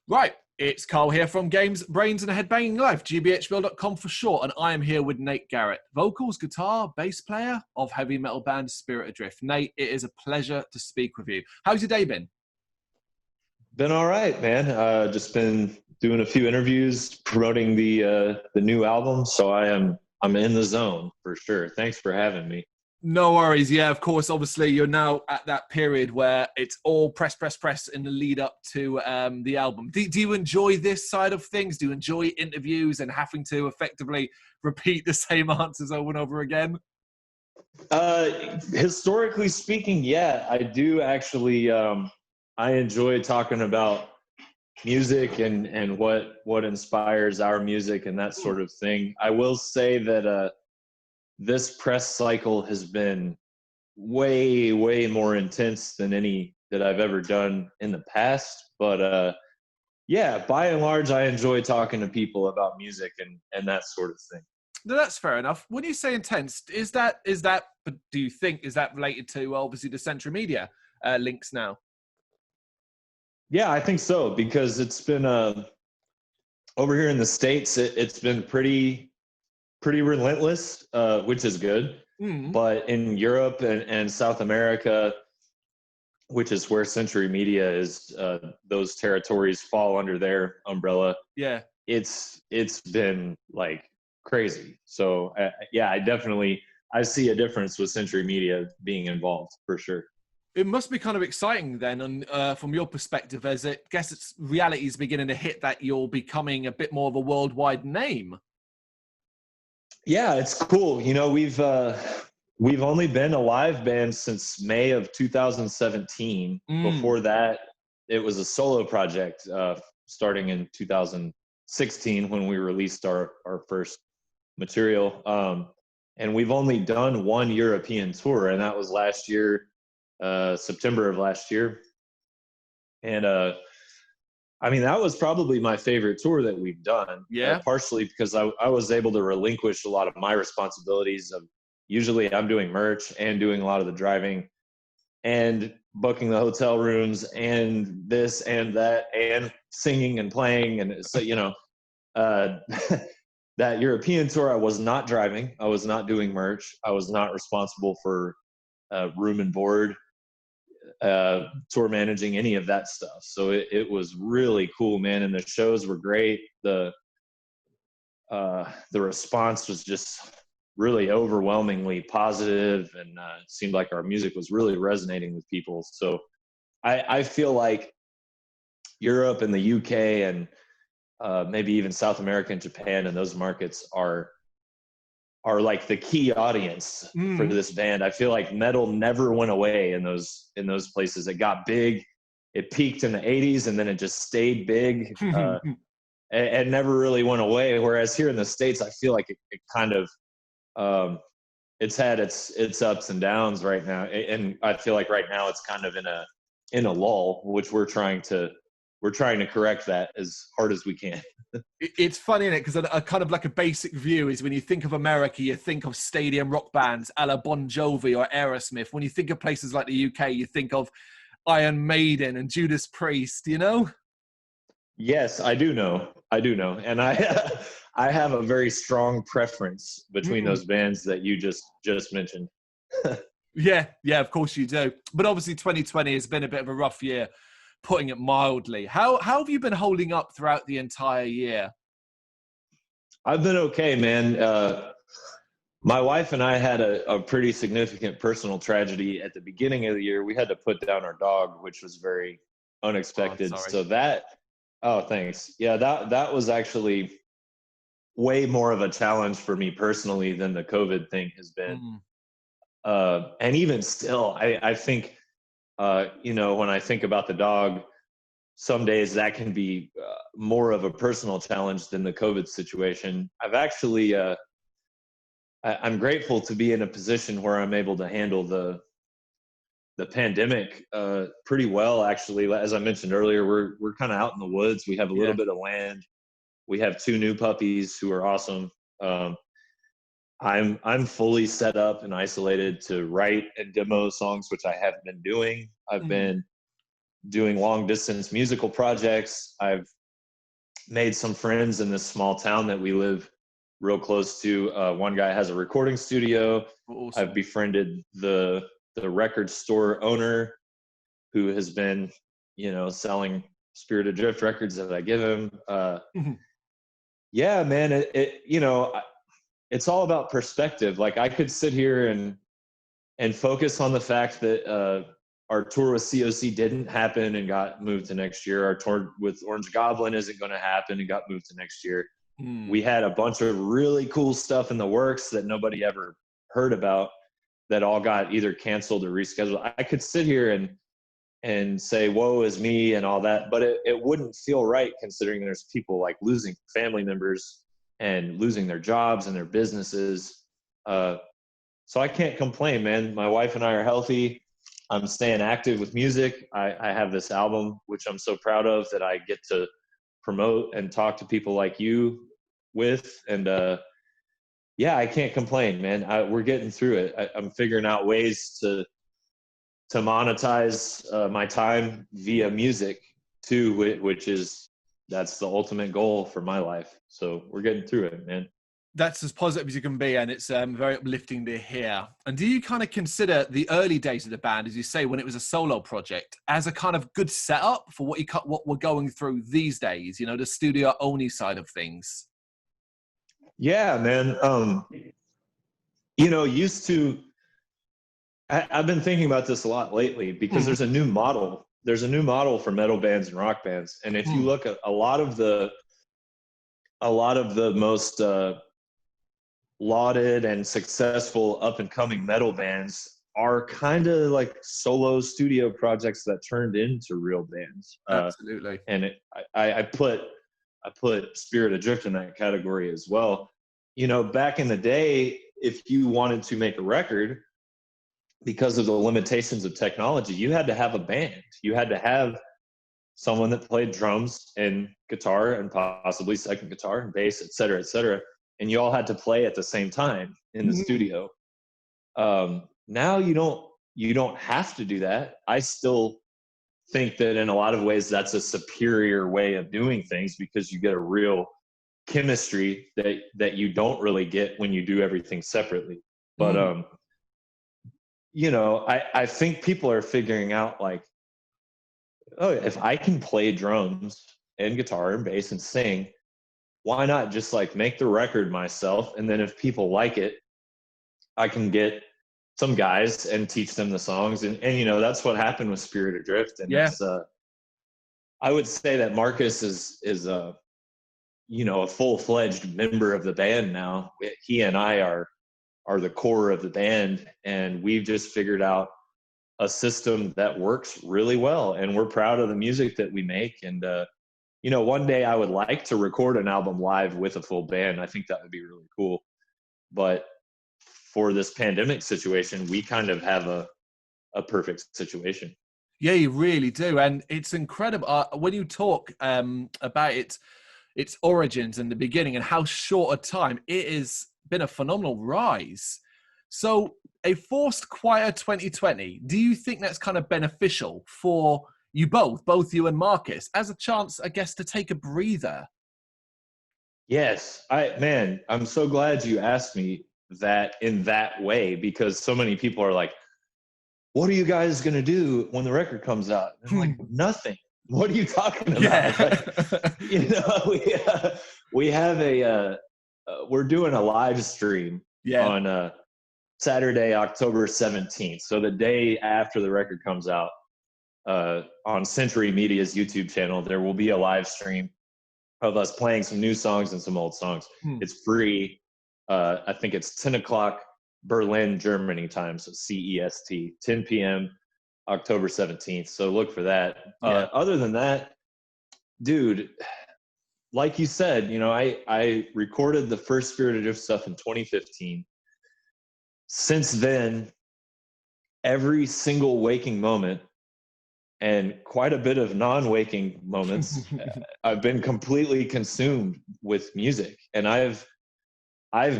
Right, it's Carl here from Brrraaains A Head-Banging Life, GBHBL.com for short, and I am here with Nate Garrett, vocals, guitar, bass player of heavy metal band Spirit Adrift. Nate, it is a pleasure to speak with you. How's your day been? Been all right, man. Just been doing a few interviews, promoting the new album, so I'm in the zone for sure. Thanks for having me. No worries. Yeah, of course. Obviously, you're now at that period where it's all press in the lead up to the album. Do you enjoy this side of things? Do you enjoy interviews and having to effectively repeat the same answers over and over again? Historically speaking, yeah, I do actually. I enjoy talking about music and what inspires our music and that sort of thing. I will say that this press cycle has been way more intense than any that I've ever done in the past. But yeah, by and large, I enjoy talking to people about music and that sort of thing. No, that's fair enough. When you say intense, is that? But do you think is that related to obviously the Central Media links now? Yeah, I think so, because it's been over here in the States, it's been pretty relentless, which is good. But in Europe and South America, which is where Century Media is, those territories fall under their umbrella. Yeah, it's been like crazy. So yeah, I see a difference with Century Media being involved for sure. It must be kind of exciting then, and from your perspective, as I guess it's reality is beginning to hit that you're becoming a bit more of a worldwide name. Yeah, it's cool. You know, we've only been a live band since May of 2017. Before that, it was a solo project starting in 2016 when we released our first material. And we've only done one European tour, and that was last year, September of last year. And I mean, that was probably my favorite tour that we've done. Yeah. Partially because I was able to relinquish a lot of my responsibilities of usually I'm doing merch and doing a lot of the driving and booking the hotel rooms and this and that and singing and playing. And so, you know, that European tour, I was not driving. I was not doing merch. I was not responsible for room and board, tour managing, any of that stuff. So it was really cool, man. And the shows were great. The response was just really overwhelmingly positive, and it seemed like our music was really resonating with people. So I feel like Europe and the UK and maybe even South America and Japan and those markets are like the key audience for this band. I feel like metal never went away in those places. It got big, it peaked in the 80s, and then it just stayed big and never really went away. Whereas here in the States, I feel like it kind of it's had its ups and downs right now, and I feel like right now it's kind of in a lull, which we're trying to correct that as hard as we can. It's funny, isn't it? Because a kind of like a basic view is when you think of America, you think of stadium rock bands a la Bon Jovi or Aerosmith. When you think of places like the UK, you think of Iron Maiden and Judas Priest, you know? Yes, I do know. And I I have a very strong preference between those bands that you just mentioned. Yeah, of course you do. But obviously 2020 has been a bit of a rough year, putting it mildly. How have you been holding up throughout the entire year? I've been okay, man. My wife and I had a pretty significant personal tragedy at the beginning of the year. We had to put down our dog, which was very unexpected. So thanks. Yeah, that was actually way more of a challenge for me personally than the COVID thing has been. And even still, I think, you know, when I think about the dog, some days that can be more of a personal challenge than the COVID situation. I've actually, I'm grateful to be in a position where I'm able to handle the pandemic pretty well, actually. As I mentioned earlier, we're kind of out in the woods. We have a little bit of land. We have 2 new puppies who are awesome. I'm fully set up and isolated to write and demo songs, which I have been doing. I've been doing long distance musical projects. I've made some friends in this small town that we live real close to. One guy has a recording studio. Awesome. I've befriended the record store owner, who has been, selling Spirit Adrift records that I give him. Yeah, man, it's all about perspective. Like, I could sit here and focus on the fact that our tour with COC didn't happen and got moved to next year. Our tour with Orange Goblin isn't going to happen and got moved to next year. We had a bunch of really cool stuff in the works that nobody ever heard about that all got either canceled or rescheduled. I could sit here and say, woe is me and all that, but it wouldn't feel right, considering there's people like losing family members and losing their jobs and their businesses. So I can't complain, man. My wife and I are healthy. I'm staying active with music. I have this album, which I'm so proud of, that I get to promote and talk to people like you with. And yeah, I can't complain, man. We're getting through it. I'm figuring out ways to monetize my time via music too, that's the ultimate goal for my life. So we're getting through it, man. That's as positive as you can be, and it's very uplifting to hear. And do you kind of consider the early days of the band, as you say, when it was a solo project, as a kind of good setup for what we're going through these days? The studio only side of things. Yeah, man. Used to. I've been thinking about this a lot lately, because there's a new model. There's a new model for metal bands and rock bands, and if you look at a lot of the most lauded and successful up and coming metal bands are kind of like solo studio projects that turned into real bands. Absolutely. And I put Spirit Adrift in that category as well. Back in the day, if you wanted to make a record, because of the limitations of technology, you had to have a band. You had to have someone that played drums and guitar and possibly second guitar and bass, et cetera, et cetera. And you all had to play at the same time in the studio. Now you don't have to do that. I still think that in a lot of ways that's a superior way of doing things, because you get a real chemistry that you don't really get when you do everything separately. But I think people are figuring out, like, oh, if I can play drums and guitar and bass and sing, why not just like make the record myself? And then if people like it, I can get some guys and teach them the songs. And that's what happened with Spirit Adrift. And it's, I would say that Marcus is a full-fledged member of the band now. He and I are the core of the band, and we've just figured out a system that works really well, and we're proud of the music that we make. And one day I would like to record an album live with a full band. I think that would be really cool. But for this pandemic situation, we kind of have a perfect situation. Yeah, you really do. And it's incredible when you talk about its origins and the beginning and how short a time it has been a phenomenal rise. So a forced quieter 2020, do you think that's kind of beneficial for you both you and Marcus, as a chance, I guess, to take a breather? Yes, I'm so glad you asked me that in that way, because so many people are like, what are you guys going to do when the record comes out? And I'm like, nothing. What are you talking about? Like, we have we're doing a live stream on Saturday, October 17th. So the day after the record comes out, on Century Media's YouTube channel, there will be a live stream of us playing some new songs and some old songs. It's free. I think it's 10 o'clock Berlin, Germany time, so CEST, 10 p.m. October 17th. So look for that. Other than that, dude, like you said, I recorded the first Spirit Adrift stuff in 2015. Since then, every single waking moment and quite a bit of non-waking moments, I've been completely consumed with music. And I've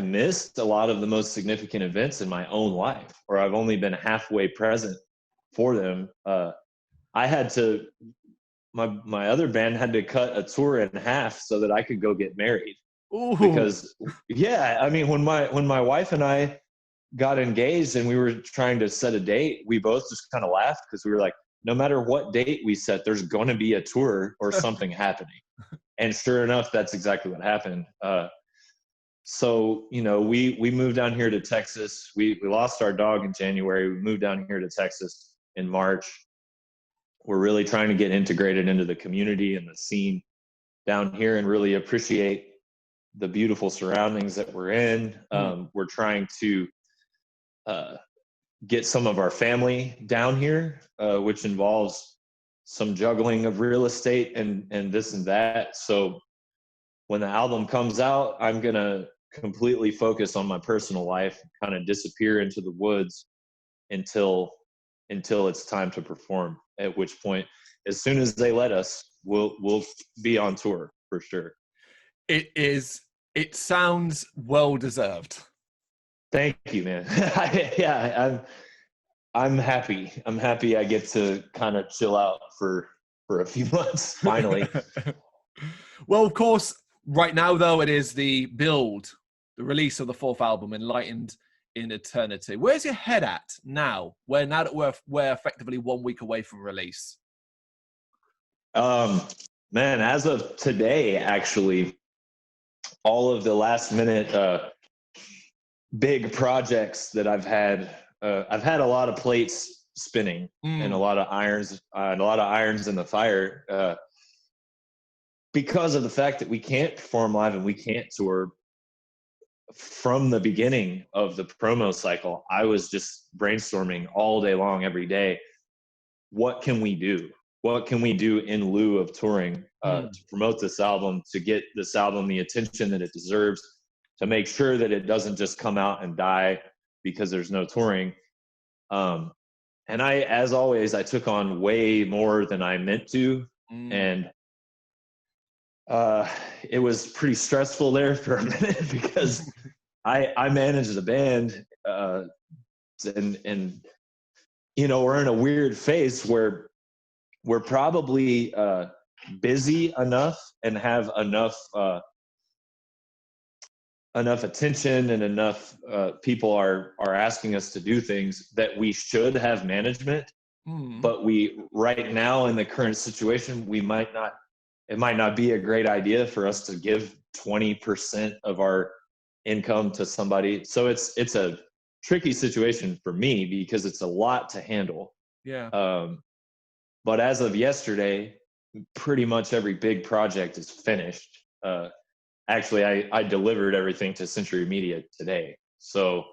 missed a lot of the most significant events in my own life, or I've only been halfway present for them. I had to my other band had to cut a tour in half so that I could go get married. Ooh. Because yeah, I mean, when my wife and I got engaged and we were trying to set a date, we both just kind of laughed because we were like, no matter what date we set, there's going to be a tour or something happening. And sure enough, that's exactly what happened. So, you know, we moved down here to Texas. We lost our dog in January. We moved down here to Texas in March. We're really trying to get integrated into the community and the scene down here and really appreciate the beautiful surroundings that we're in. We're trying to get some of our family down here, which involves some juggling of real estate and this and that. So when the album comes out, I'm going to completely focus on my personal life, kind of disappear into the woods until it's time to perform, at which point, as soon as they let us, we'll be on tour for sure. It sounds well deserved. Thank you, man. I'm happy. I'm happy I get to kind of chill out for a few months finally. Well, of course, right now though, it is the release of the fourth album, Enlightened in Eternity. Where's your head at now? Now that we're effectively 1 week away from release? Man, as of today, actually, all of the last minute big projects that I've had a lot of plates spinning and a lot of irons in the fire because of the fact that we can't perform live and we can't tour. From the beginning of the promo cycle, I was just brainstorming all day long, every day. What can we do? What can we do in lieu of touring to promote this album, to get this album the attention that it deserves, to make sure that it doesn't just come out and die because there's no touring. And as always, I took on way more than I meant to. And it was pretty stressful there for a minute because I managed the band and you know, we're in a weird phase where we're probably busy enough and have enough attention and enough people are asking us to do things that we should have management. But right now in the current situation, it might not be a great idea for us to give 20% of our income to somebody. So it's a tricky situation for me because it's a lot to handle. Yeah. But as of yesterday, pretty much every big project is finished. Actually, I delivered everything to Century Media today. So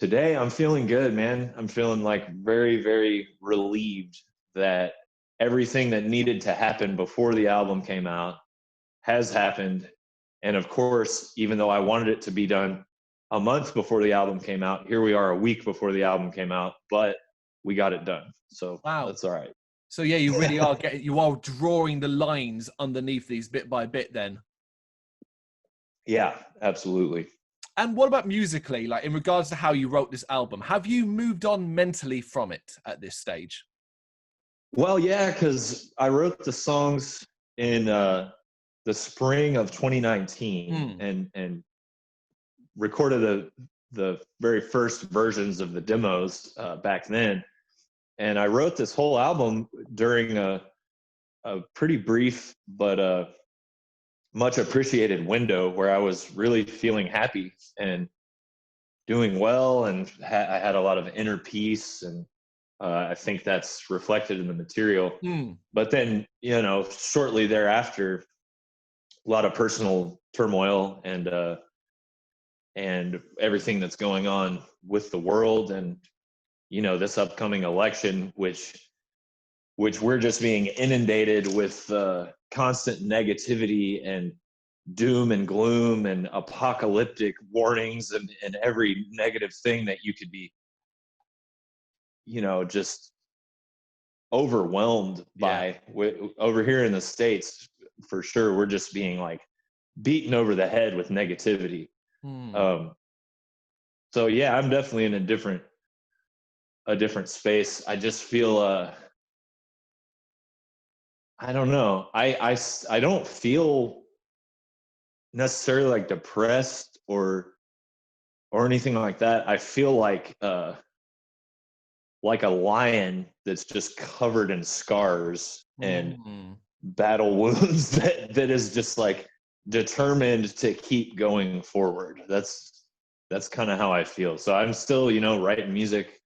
today I'm feeling good, man. I'm feeling like very, very relieved that everything that needed to happen before the album came out has happened. And of course, even though I wanted it to be done a month before the album came out, here we are a week before the album came out, but we got it done. So wow. That's all right. So yeah, you really are you are drawing the lines underneath these bit by bit then. Yeah, absolutely. And what about musically, like in regards to how you wrote this album? Have you moved on mentally from it at this stage? Well, yeah, because I wrote the songs in the spring of 2019 and recorded the very first versions of the demos back then. And I wrote this whole album during a pretty brief but much appreciated window where I was really feeling happy and doing well, and I had a lot of inner peace, and I think that's reflected in the material. But then, you know, shortly thereafter, a lot of personal turmoil and everything that's going on with the world, and you know, this upcoming election, which we're just being inundated with constant negativity and doom and gloom and apocalyptic warnings and every negative thing that you could be, you know, just overwhelmed by. Over here in the States, for sure, we're just being like beaten over the head with negativity. So yeah, I'm definitely in a different space. I just feel I don't know. I don't feel necessarily like depressed or anything like that. I feel like a lion that's just covered in scars and Mm. battle wounds that is just like determined to keep going forward. That's kind of how I feel. So I'm still, writing music.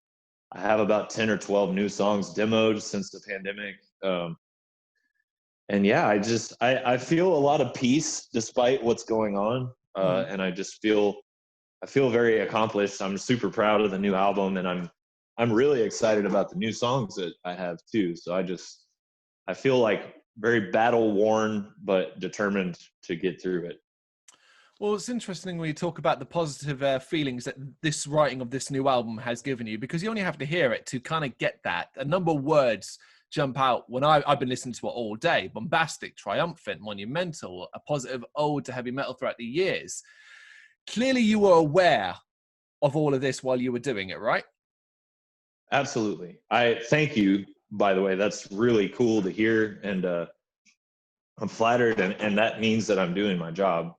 I have about 10 or 12 new songs demoed since the pandemic. And yeah, I feel a lot of peace despite what's going on. Mm. And I feel very accomplished. I'm super proud of the new album, and I'm really excited about the new songs that I have too. So I feel like very battle worn, but determined to get through it. Well, it's interesting when you talk about the positive feelings that this writing of this new album has given you, because you only have to hear it to kind of get that. A number of words jump out when I've been listening to it all day: bombastic, triumphant, monumental, a positive ode to heavy metal throughout the years. Clearly, you were aware of all of this while you were doing it, right? Absolutely. I thank you, by the way. That's really cool to hear. And I'm flattered. And that means that I'm doing my job.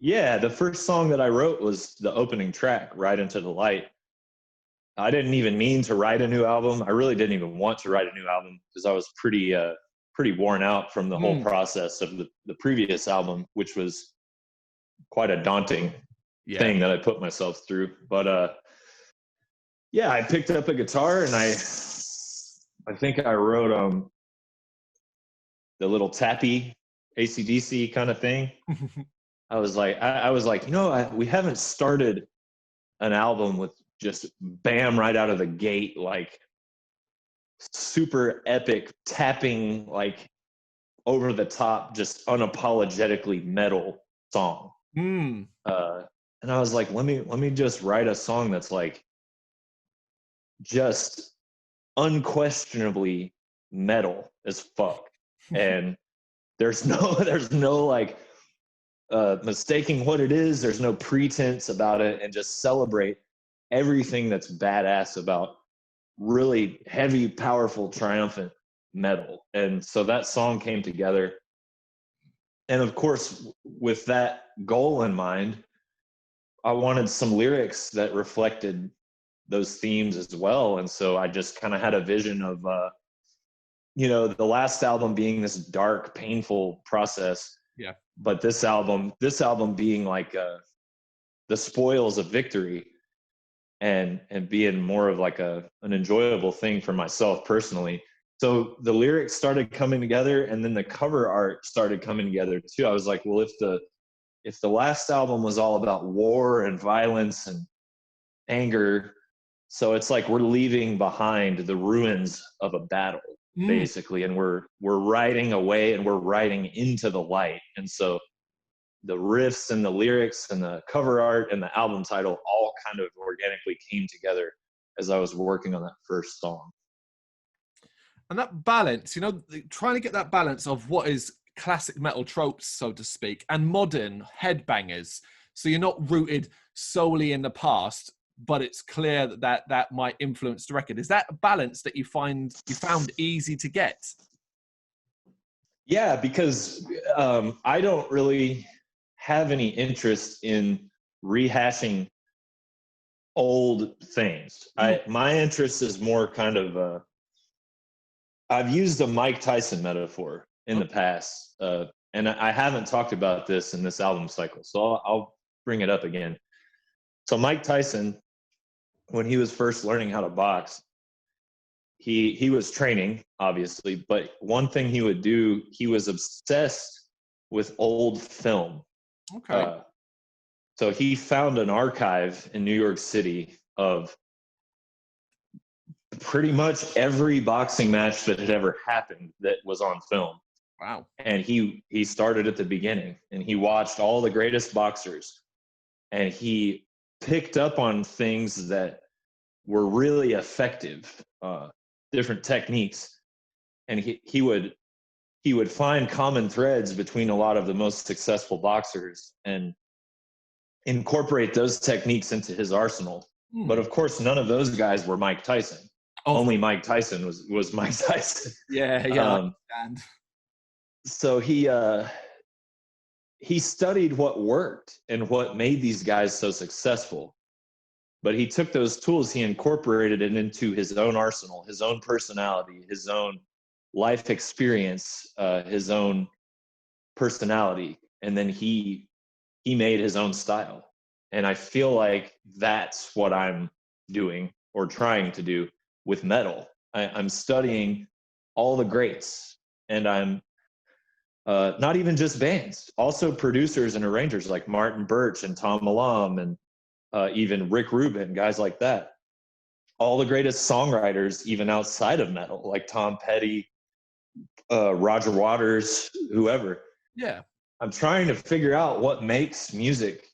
Yeah, the first song that I wrote was the opening track, Ride Into the Light. I didn't even mean to write a new album. I really didn't even want to write a new album because I was pretty worn out from the whole process of the previous album, which was quite a daunting thing that I put myself through. But yeah, I picked up a guitar and I think I wrote the little tappy AC/DC kind of thing. I was like, we haven't started an album with just bam right out of the gate, like super epic tapping, like over the top, just unapologetically metal song. And I was like, let me just write a song that's like just unquestionably metal as fuck. And there's no like mistaking what it is. There's no pretense about it, and just celebrate everything that's badass about really heavy, powerful, triumphant metal. And so that song came together. And of course, with that goal in mind, I wanted some lyrics that reflected those themes as well. And so I just kind of had a vision of, the last album being this dark, painful process. Yeah. But this album being like the spoils of victory, and being more of like an enjoyable thing for myself personally. So the lyrics started coming together, and then the cover art started coming together too. I was like, well, if the last album was all about war and violence and anger, so it's like we're leaving behind the ruins of a battle, basically, and we're riding away, and we're riding into the light. And so the riffs and the lyrics and the cover art and the album title all kind of organically came together as I was working on that first song. And that balance, trying to get that balance of what is classic metal tropes, so to speak, and modern headbangers. So you're not rooted solely in the past, but it's clear that might influence the record. Is that a balance that you found easy to get? Yeah, because I don't really have any interest in rehashing old things. My interest is more kind of I've used a Mike Tyson metaphor in the past, and I haven't talked about this in this album cycle, so I'll bring it up again. So Mike Tyson, when he was first learning how to box, he was training, obviously, but one thing he would do, he was obsessed with old film. Okay. So he found an archive in New York City of pretty much every boxing match that had ever happened that was on film. Wow. And he started at the beginning, and he watched all the greatest boxers, and he picked up on things that were really effective, different techniques. And he would find common threads between a lot of the most successful boxers and incorporate those techniques into his arsenal. But of course, none of those guys were Mike Tyson. Oh, only Mike Tyson was Mike Tyson. yeah, I understand. So he studied what worked and what made these guys so successful. But he took those tools, he incorporated it into his own arsenal, his own personality, his own life experience, his own personality, and then he made his own style. And I feel like that's what I'm doing or trying to do with metal. I'm studying all the greats, and I'm not even just bands, also producers and arrangers like Martin Birch and Tom Malum and even Rick Rubin, guys like that. All the greatest songwriters, even outside of metal, like Tom Petty, Roger Waters, whoever. Yeah. I'm trying to figure out what makes music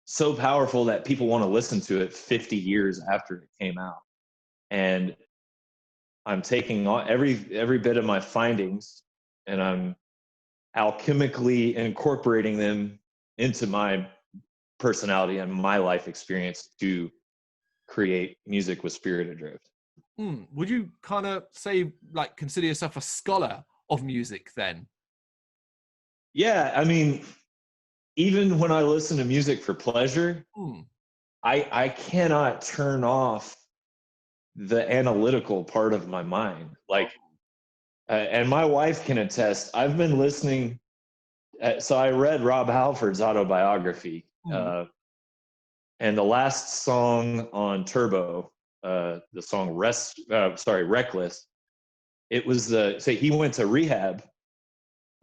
so powerful that people want to listen to it 50 years after it came out. And I'm taking every bit of my findings and I'm alchemically incorporating them into my personality and my life experience to create music with Spirit Adrift. Would you kind of say, like, consider yourself a scholar of music then? Yeah, I mean, even when I listen to music for pleasure, I cannot turn off the analytical part of my mind. Like, and my wife can attest, I've been listening. So I read Rob Halford's autobiography, and the last song on Turbo, the song Reckless, it was so he went to rehab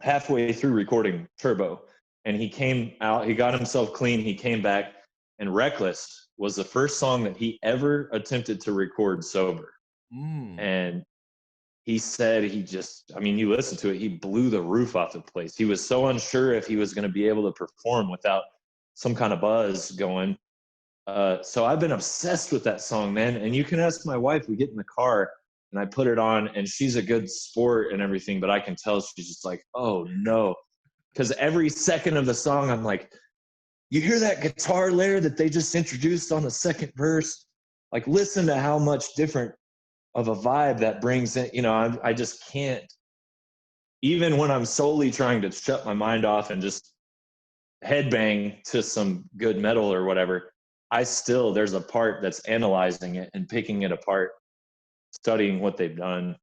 halfway through recording Turbo, and he came out, he got himself clean, he came back, and Reckless was the first song that he ever attempted to record sober. And he said you listen to it, he blew the roof off the place. He was so unsure if he was going to be able to perform without some kind of buzz going. So I've been obsessed with that song, man. And you can ask my wife, we get in the car and I put it on, and she's a good sport and everything, but I can tell she's just like, oh no. Because every second of the song, I'm like, you hear that guitar layer that they just introduced on the second verse? Like, listen to how much different of a vibe that brings in. I just can't, even when I'm solely trying to shut my mind off and just headbang to some good metal or whatever, there's a part that's analyzing it and picking it apart, studying what they've done.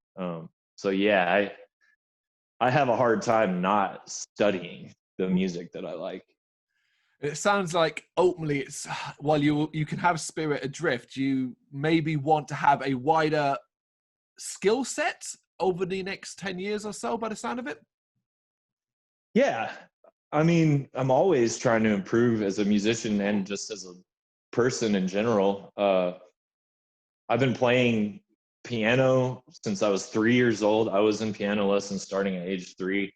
So yeah, I have a hard time not studying the music that I like. It sounds like ultimately it's, while you can have Spirit Adrift, you maybe want to have a wider skill set over the next 10 years or so, by the sound of it. Yeah. I mean, I'm always trying to improve as a musician and just as a person in general. I've been playing piano since I was 3 years old. I was in piano lessons starting at age 3.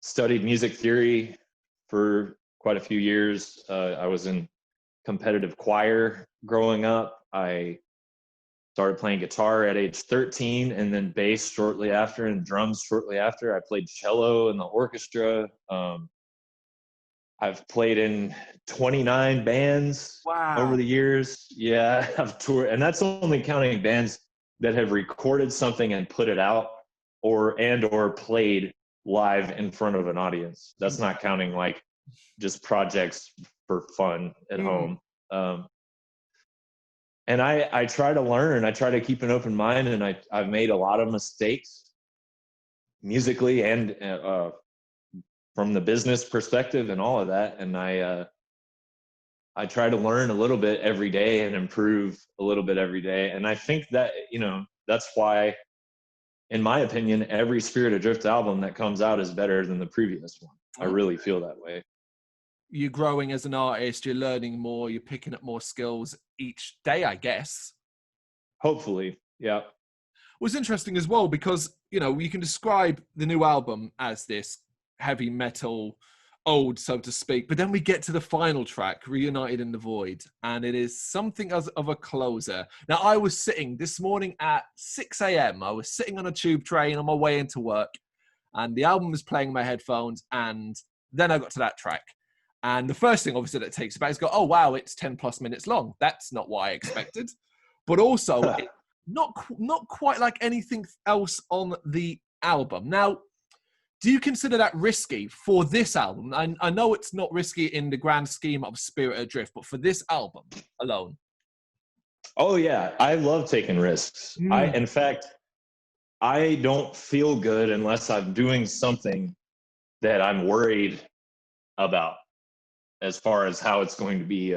Studied music theory for quite a few years. I was in competitive choir growing up. I started playing guitar at age 13 and then bass shortly after and drums shortly after. I played cello in the orchestra. I've played in 29 bands over the years. Yeah, I've toured, and that's only counting bands that have recorded something and put it out or played live in front of an audience. That's not counting like just projects for fun at home. And I try to learn. I try to keep an open mind, and I've made a lot of mistakes musically and from the business perspective and all of that. And I try to learn a little bit every day and improve a little bit every day. And I think that, that's why, in my opinion, every Spirit Adrift album that comes out is better than the previous one. I really feel that way. You're growing as an artist, you're learning more, you're picking up more skills each day, I guess. Hopefully, yeah. It was interesting as well because, you can describe the new album as this heavy metal ode, so to speak, but then we get to the final track, Reunited in the Void, and it is something of a closer. Now, I was sitting this morning at 6 a.m. I was sitting on a tube train on my way into work, and the album was playing in my headphones, and then I got to that track. And the first thing, obviously, that takes about is go, oh, wow, it's 10 plus minutes long. That's not what I expected. But also, not quite like anything else on the album. Now, do you consider that risky for this album? I know it's not risky in the grand scheme of Spirit Adrift, but for this album alone. Oh, yeah. I love taking risks. In fact, I don't feel good unless I'm doing something that I'm worried about as far as how it's going to be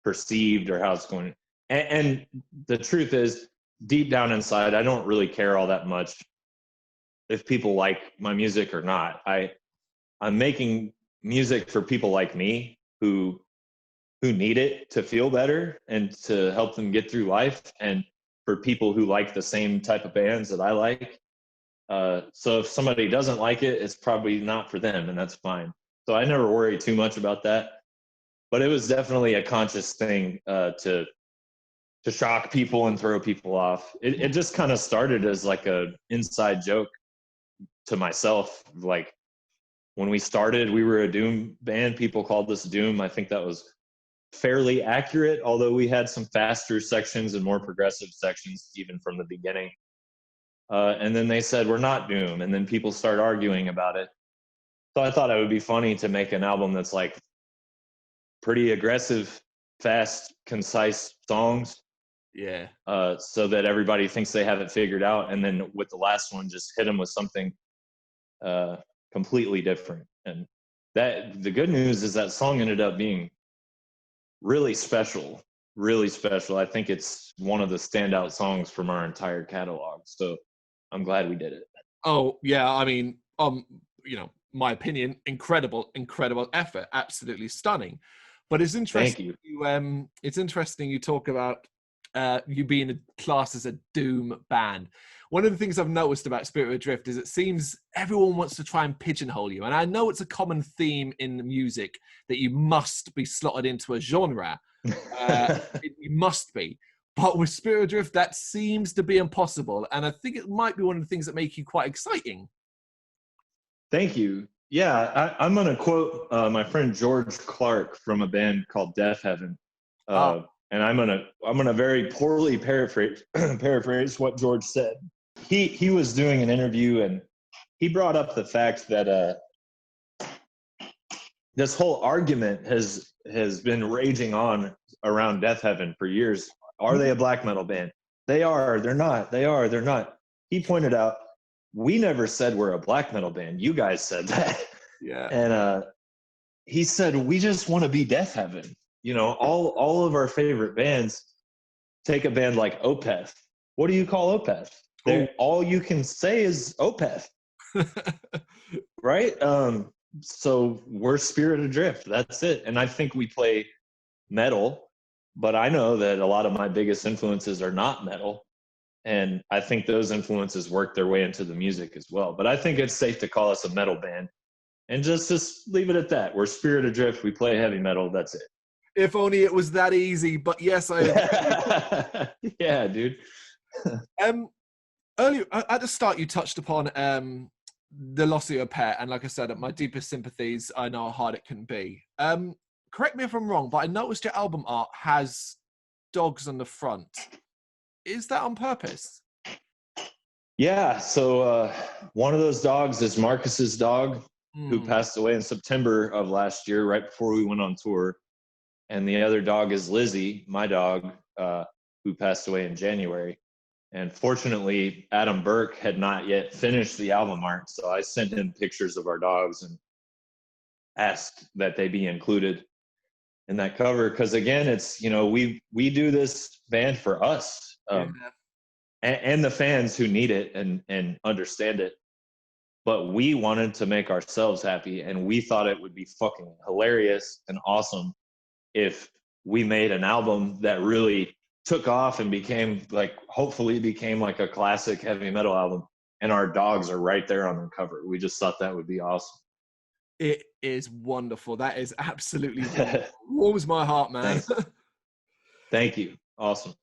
perceived or how it's going to. And the truth is, deep down inside, I don't really care all that much if people like my music or not. I'm making music for people like me who need it to feel better and to help them get through life, and for people who like the same type of bands that I like. So if somebody doesn't like it, it's probably not for them, and that's fine. So I never worry too much about that. But it was definitely a conscious thing to shock people and throw people off. It just kind of started as like a inside joke to myself. Like when we started, we were a doom band. People called us doom. I think that was fairly accurate, although we had some faster sections and more progressive sections even from the beginning. And then they said, we're not doom. And then people start arguing about it. So I thought it would be funny to make an album that's like pretty aggressive, fast, concise songs. Yeah. So that everybody thinks they have it figured out. And then with the last one, just hit them with something completely different. And that the good news is that song ended up being really special, really special. I think it's one of the standout songs from our entire catalog. So I'm glad we did it. Oh, yeah. I mean, my opinion, incredible effort. Absolutely stunning. But it's interesting. Thank you. It's interesting you talk about you being a class as a doom band. One of the things I've noticed about Spirit Adrift is it seems everyone wants to try and pigeonhole you. And I know it's a common theme in the music that you must be slotted into a genre. You must be. But with Spirit Adrift, that seems to be impossible. And I think it might be one of the things that make you quite exciting. Thank you. Yeah, I'm going to quote my friend George Clark from a band called Death Heaven. And I'm gonna very poorly paraphrase what George said. He was doing an interview and he brought up the fact that this whole argument has been raging on around Death Heaven for years. Are they a black metal band? They are. They're not. They are. They're not. He pointed out, we never said we're a black metal band. You guys said that. Yeah. And he said, we just want to be Death Heaven. You know, all of our favorite bands, take a band like Opeth. What do you call Opeth? All you can say is Opeth. Right? So we're Spirit Adrift. That's it. And I think we play metal, but I know that a lot of my biggest influences are not metal. And I think those influences work their way into the music as well. But I think it's safe to call us a metal band. And just leave it at that. We're Spirit Adrift. We play heavy metal. That's it. If only it was that easy, but yes, I agree. Yeah, dude. Earlier at the start, you touched upon the loss of your pet, and like I said, my deepest sympathies. I know how hard it can be. Correct me if I'm wrong, but I noticed your album art has dogs on the front. Is that on purpose? Yeah. So one of those dogs is Marcus's dog, who passed away in September of last year, right before we went on tour. And the other dog is Lizzie, my dog, who passed away in January. And fortunately, Adam Burke had not yet finished the album art. So I sent him pictures of our dogs and asked that they be included in that cover. Because again, it's, we do this band for us and the fans who need it and understand it. But we wanted to make ourselves happy. And we thought it would be fucking hilarious and awesome if we made an album that really took off and hopefully became like a classic heavy metal album, and our dogs are right there on the cover. We just thought that would be awesome. It is wonderful. That is absolutely wonderful. Warms my heart, man. Thank you. Awesome.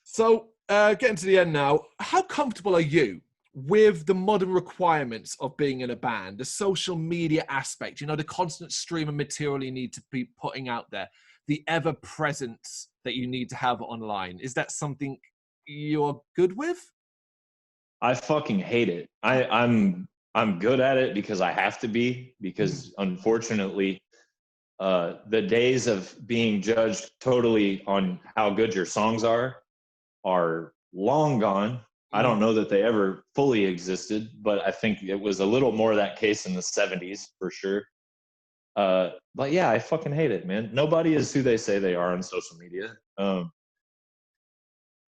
So getting to the end now, how comfortable are you with the modern requirements of being in a band, the social media aspect, you know, the constant stream of material you need to be putting out there, the ever presence that you need to have online, is that something you're good with? I fucking hate it. I'm good at it because I have to be, because unfortunately, the days of being judged totally on how good your songs are long gone. I don't know that they ever fully existed, but I think it was a little more that case in the 70s for sure. But yeah, I fucking hate it, man. Nobody is who they say they are on social media.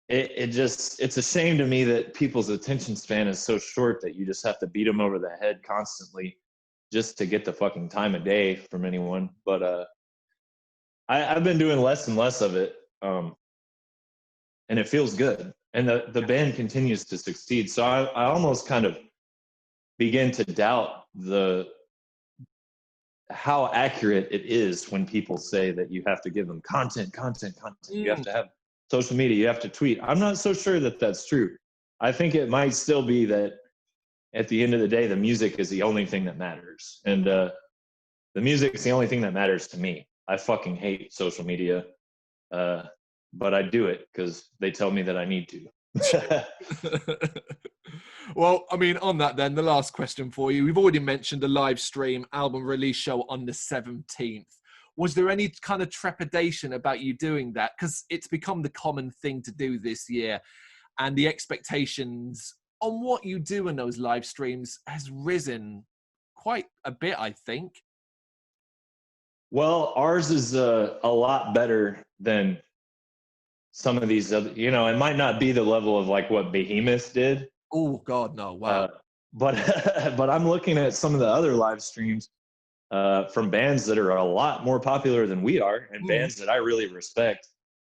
It's a shame to me that people's attention span is so short that you just have to beat them over the head constantly just to get the fucking time of day from anyone. But I've been doing less and less of it, and it feels good. And the band continues to succeed. So I almost kind of begin to doubt how accurate it is when people say that you have to give them content. You have to have social media, you have to tweet. I'm not so sure that that's true. I think it might still be that at the end of the day, the music is the only thing that matters. And the music is the only thing that matters to me. I fucking hate social media, but I do it because they tell me that I need to. Well, I mean, on that then, the last question for you. We've already mentioned the live stream album release show on the 17th. Was there any kind of trepidation about you doing that? Because it's become the common thing to do this year, and the expectations on what you do in those live streams has risen quite a bit, I think. Well, ours is a lot better than some of these other, you know, it might not be the level of like what Behemoth did. Oh God, no! Wow. But but I'm looking at some of the other live streams from bands that are a lot more popular than we are, and bands that I really respect.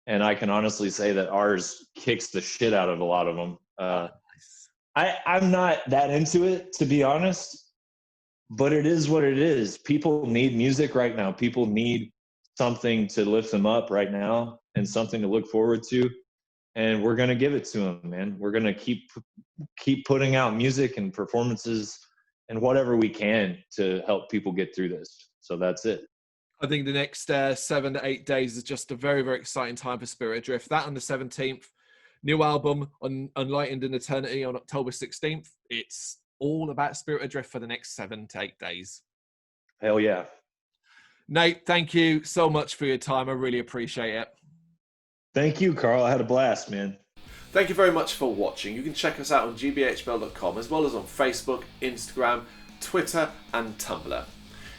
And I can honestly say that ours kicks the shit out of a lot of them. Nice. I'm not that into it, to be honest, but it is what it is. People need music right now. People need something to lift them up right now and something to look forward to. And we're going to give it to them, man. We're going to keep putting out music and performances and whatever we can to help people get through this. So that's it. I think the next 7 to 8 days is just a very, very exciting time for Spirit Adrift. That on the 17th, new album on Enlightened In Eternity on October 16th. It's all about Spirit Adrift for the next 7 to 8 days. Hell yeah. Nate, thank you so much for your time. I really appreciate it. Thank you, Carl. I had a blast, man. Thank you very much for watching. You can check us out on gbhbl.com as well as on Facebook, Instagram, Twitter and Tumblr.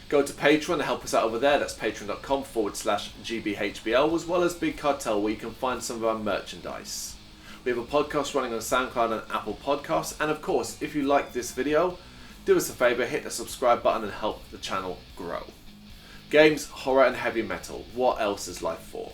Go to Patreon to help us out over there. That's patreon.com/GBHBL, as well as Big Cartel, where you can find some of our merchandise. We have a podcast running on SoundCloud and Apple Podcasts. And of course, if you like this video, do us a favour, hit the subscribe button and help the channel grow. Games, horror and heavy metal. What else is life for?